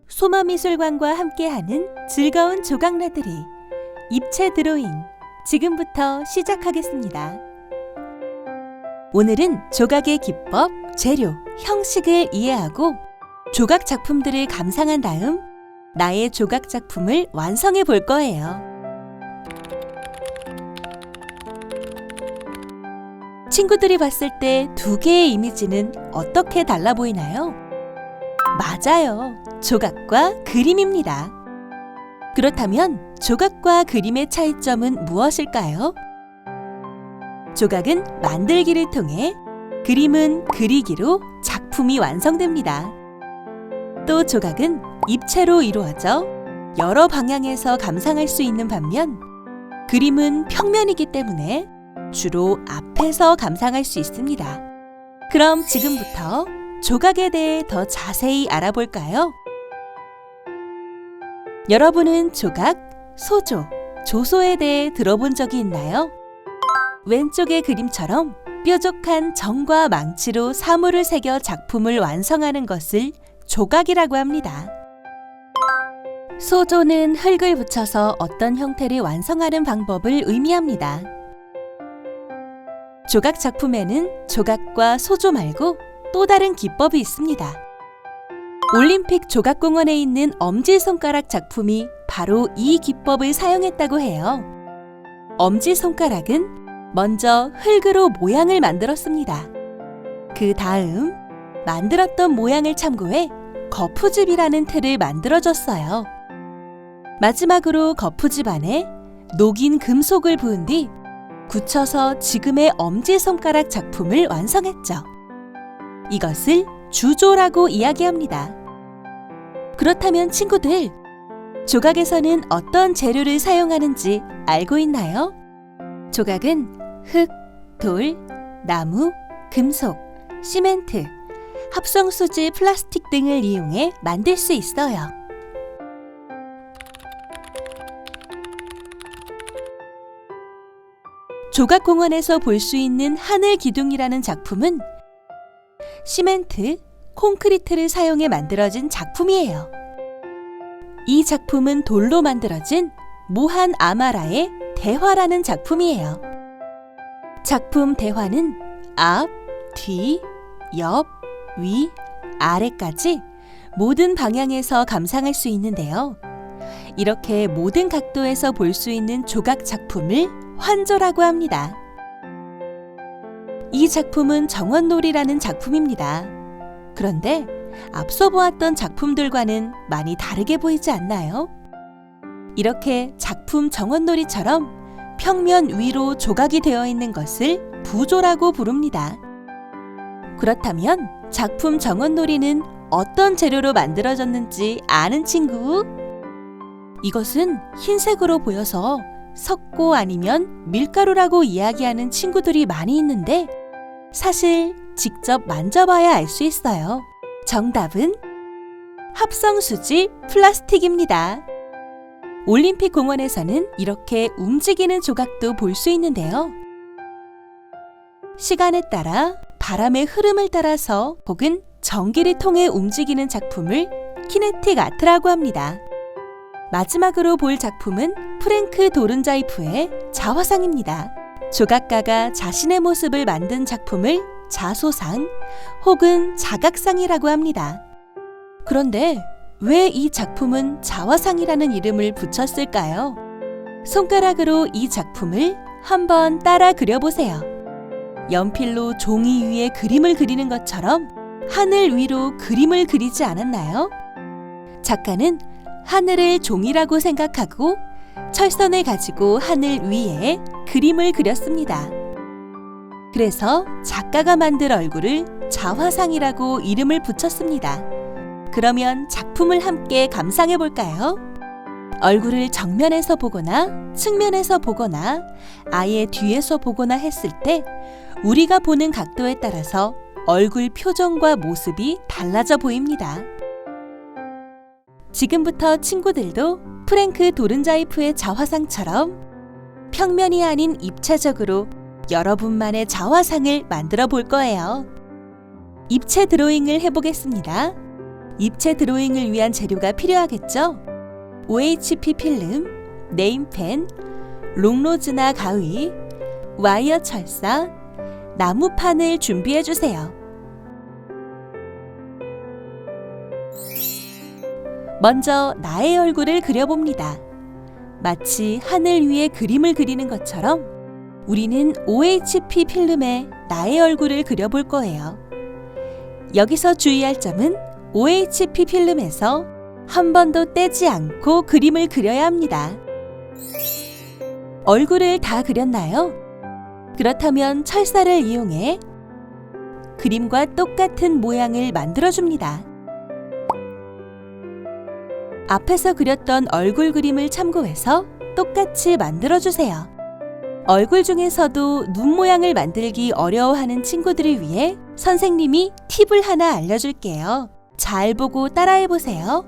소마미술관과 함께하는 즐거운 조각나들이 입체 드로잉 지금부터 시작하겠습니다. 오늘은 조각의 기법, 재료, 형식을 이해하고 조각 작품들을 감상한 다음 나의 조각 작품을 완성해 볼 거예요. 친구들이 봤을 때 두 개의 이미지는 어떻게 달라 보이나요? 맞아요. 조각과 그림입니다. 그렇다면 조각과 그림의 차이점은 무엇일까요? 조각은 만들기를 통해, 그림은 그리기로 작품이 완성됩니다. 또 조각은 입체로 이루어져 여러 방향에서 감상할 수 있는 반면, 그림은 평면이기 때문에 주로 앞에서 감상할 수 있습니다. 그럼 지금부터 조각에 대해 더 자세히 알아볼까요? 여러분은 조각, 소조, 조소에 대해 들어본 적이 있나요? 왼쪽의 그림처럼 뾰족한 정과 망치로 사물을 새겨 작품을 완성하는 것을 조각이라고 합니다. 소조는 흙을 붙여서 어떤 형태를 완성하는 방법을 의미합니다. 조각 작품에는 조각과 소조 말고 또 다른 기법이 있습니다. 올림픽 조각공원에 있는 엄지손가락 작품이 바로 이 기법을 사용했다고 해요. 엄지손가락은 먼저 흙으로 모양을 만들었습니다. 그 다음 만들었던 모양을 참고해 거푸집이라는 틀을 만들어줬어요. 마지막으로 거푸집 안에 녹인 금속을 부은 뒤 굳혀서 지금의 엄지손가락 작품을 완성했죠. 이것을 주조라고 이야기합니다. 그렇다면 친구들, 조각에서는 어떤 재료를 사용하는지 알고 있나요? 조각은 흙, 돌, 나무, 금속, 시멘트, 합성수지, 플라스틱 등을 이용해 만들 수 있어요. 조각공원에서 볼 수 있는 하늘기둥이라는 작품은 시멘트, 콘크리트를 사용해 만들어진 작품이에요. 이 작품은 돌로 만들어진 모한 아마라의 대화라는 작품이에요. 작품 대화는 앞, 뒤, 옆, 위, 아래까지 모든 방향에서 감상할 수 있는데요. 이렇게 모든 각도에서 볼 수 있는 조각 작품을 환조라고 합니다. 이 작품은 정원놀이라는 작품입니다. 그런데 앞서 보았던 작품들과는 많이 다르게 보이지 않나요? 이렇게 작품 정원놀이처럼 평면 위로 조각이 되어 있는 것을 부조라고 부릅니다. 그렇다면 작품 정원놀이는 어떤 재료로 만들어졌는지 아는 친구? 이것은 흰색으로 보여서 석고 아니면 밀가루라고 이야기하는 친구들이 많이 있는데 사실 직접 만져봐야 알 수 있어요. 정답은 합성수지 플라스틱입니다. 올림픽 공원에서는 이렇게 움직이는 조각도 볼 수 있는데요. 시간에 따라 바람의 흐름을 따라서 혹은 전기를 통해 움직이는 작품을 키네틱 아트라고 합니다. 마지막으로 볼 작품은 프랭크 도른자이프의 자화상입니다. 조각가가 자신의 모습을 만든 작품을 자소상 혹은 자각상이라고 합니다. 그런데 왜 이 작품은 자화상이라는 이름을 붙였을까요? 손가락으로 이 작품을 한번 따라 그려보세요. 연필로 종이 위에 그림을 그리는 것처럼 하늘 위로 그림을 그리지 않았나요? 작가는 하늘을 종이라고 생각하고 철선을 가지고 하늘 위에 그림을 그렸습니다. 그래서 작가가 만든 얼굴을 자화상이라고 이름을 붙였습니다. 그러면 작품을 함께 감상해 볼까요? 얼굴을 정면에서 보거나 측면에서 보거나 아예 뒤에서 보거나 했을 때 우리가 보는 각도에 따라서 얼굴 표정과 모습이 달라져 보입니다. 지금부터 친구들도 프랭크 도른자이프의 자화상처럼 평면이 아닌 입체적으로 여러분만의 자화상을 만들어 볼 거예요. 입체 드로잉을 해보겠습니다. 입체 드로잉을 위한 재료가 필요하겠죠? OHP 필름, 네임펜, 롱로즈나 가위, 와이어 철사, 나무판을 준비해 주세요. 먼저 나의 얼굴을 그려봅니다. 마치 하늘 위에 그림을 그리는 것처럼 우리는 OHP 필름에 나의 얼굴을 그려볼 거예요. 여기서 주의할 점은 OHP 필름에서 한 번도 떼지 않고 그림을 그려야 합니다. 얼굴을 다 그렸나요? 그렇다면 철사를 이용해 그림과 똑같은 모양을 만들어줍니다. 앞에서 그렸던 얼굴 그림을 참고해서 똑같이 만들어주세요. 얼굴 중에서도 눈 모양을 만들기 어려워하는 친구들을 위해 선생님이 팁을 하나 알려줄게요. 잘 보고 따라해보세요.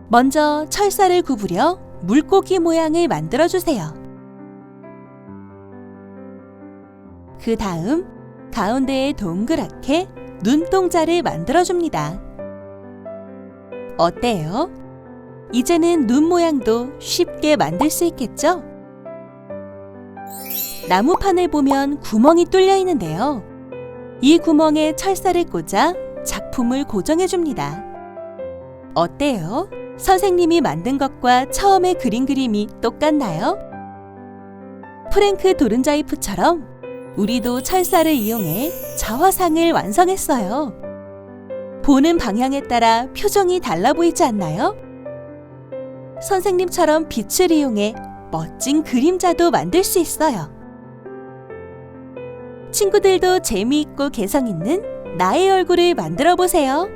먼저 철사를 구부려 물고기 모양을 만들어주세요. 그 다음 가운데에 동그랗게 눈동자를 만들어줍니다. 어때요? 이제는 눈 모양도 쉽게 만들 수 있겠죠? 나무판을 보면 구멍이 뚫려 있는데요. 이 구멍에 철사를 꽂아 작품을 고정해줍니다. 어때요? 선생님이 만든 것과 처음에 그린 그림이 똑같나요? 프랭크 도른자이프처럼 우리도 철사를 이용해 자화상을 완성했어요. 보는 방향에 따라 표정이 달라 보이지 않나요? 선생님처럼 빛을 이용해 멋진 그림자도 만들 수 있어요. 친구들도 재미있고 개성 있는 나의 얼굴을 만들어 보세요.